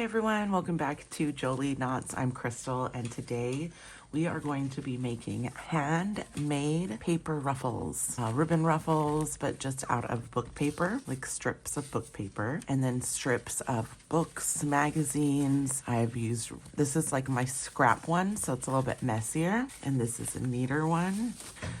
everyone, welcome back to Jolie Knots. I'm Crystal, and today we are going to be making handmade paper ruffles, ribbon ruffles, but just out of book paper, like strips of book paper, and then strips of books, magazines. This is like my scrap one, so it's a little bit messier, and this is a neater one.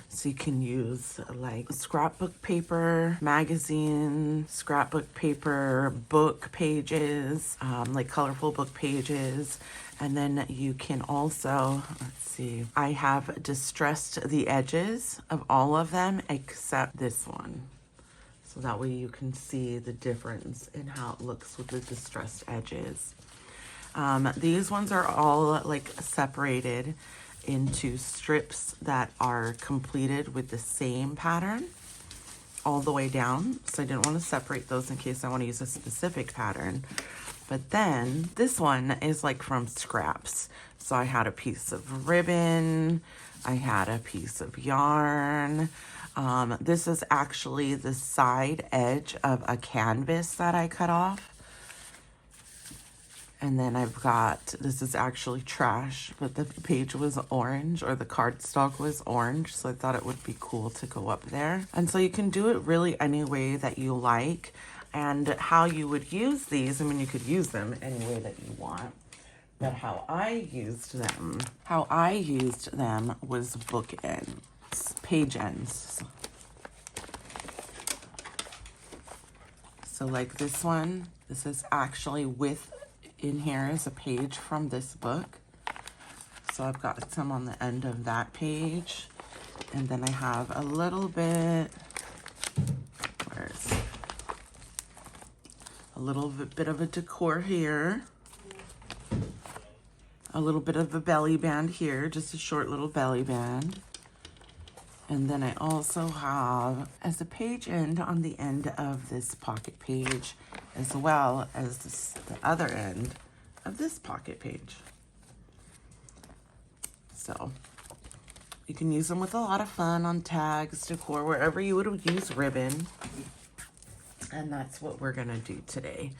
So you can use like scrapbook paper, magazine, scrapbook paper, book pages, like colorful book pages. And then you can also, let's see, I have distressed the edges of all of them except this one. So that way you can see the difference in how it looks with the distressed edges. These ones are all like separated into strips that are completed with the same pattern all the way down. So I didn't want to separate those in case I want to use a specific pattern. But then this one is like from scraps. So I had a piece of ribbon, I had a piece of yarn. This is actually the side edge of a canvas that I cut off. And then I've got, this is actually trash, but the page was orange, or the cardstock was orange, so I thought it would be cool to go up there. And so you can do it really any way that you like. And how you would use these, I mean, you could use them any way that you want. But how I used them was book ends, page ends. So like this one, this is actually in here is a page from this book. So I've got some on the end of that page. And then I have a little bit, a little bit of a decor here, a little bit of a belly band here, just a short little belly band. And then I also have as a page end on the end of this pocket page, as well as the other end of this pocket page. So you can use them with a lot of fun on tags, decor, wherever you would use ribbon. And that's what we're gonna do today.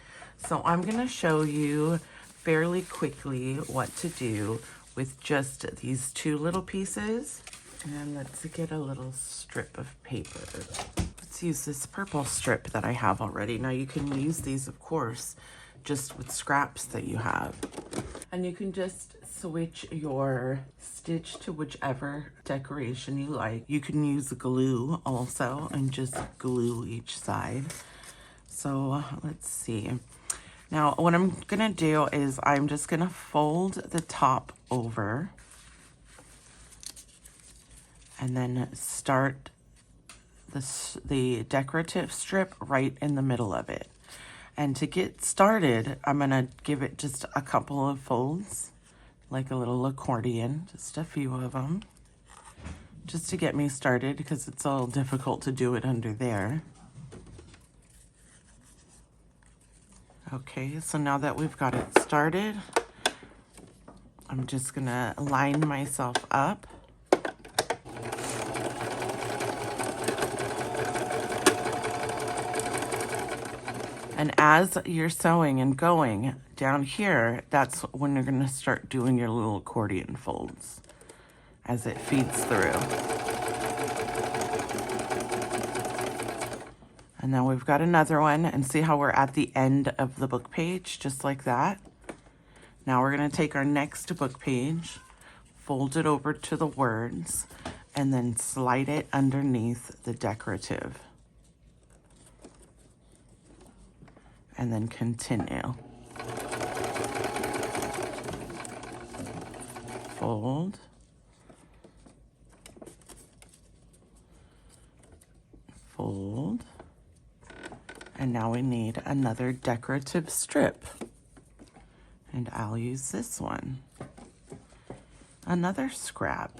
So I'm gonna show you fairly quickly what to do with just these two little pieces. And let's get a little strip of paper. Let's use this purple strip that I have already. Now you can use these, of course, just with scraps that you have. And you can just switch your stitch to whichever decoration you like. You can use glue also and just glue each side. So let's see. Now what I'm gonna do is I'm just gonna fold the top over and then start the decorative strip right in the middle of it. And to get started, I'm gonna give it just a couple of folds, like a little accordion, just a few of them, just to get me started because it's a little difficult to do it under there. Okay, so now that we've got it started, I'm just gonna line myself up. And as you're sewing and going down here, that's when you're gonna start doing your little accordion folds as it feeds through. And now we've got another one, and see how we're at the end of the book page, just like that. Now we're gonna take our next book page, fold it over to the words, and then slide it underneath the decorative. And then continue. Fold. Fold. And now we need another decorative strip. And I'll use this one. Another scrap.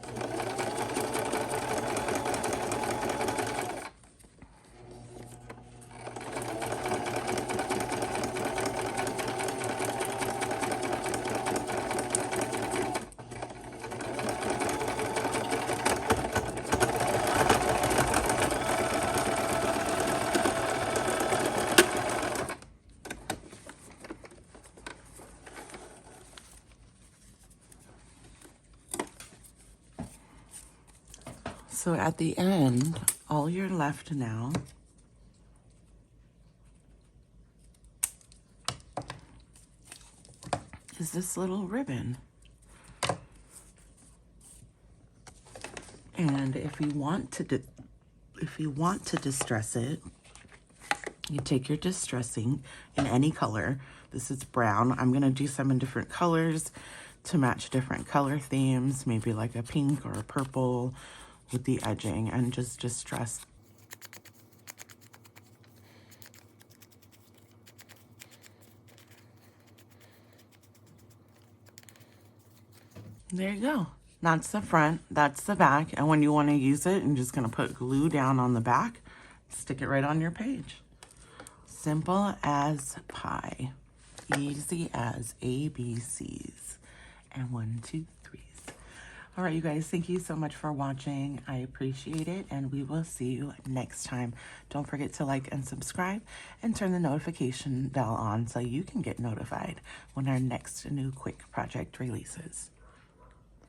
So at the end, all you're left now is this little ribbon. And if you want to distress it, you take your distressing in any color. This is brown. I'm gonna do some in different colors to match different color themes, maybe like a pink or a purple with the edging, and just distress. There you go. That's the front, that's the back, and when you want to use it, I'm just going to put glue down on the back, stick it right on your page. Simple as pie, easy as ABCs, and 1, 2, 3s. All right, you guys, thank you so much for watching. I appreciate it, and we will see you next time. Don't forget to like and subscribe, and turn the notification bell on so you can get notified when our next new quick project releases.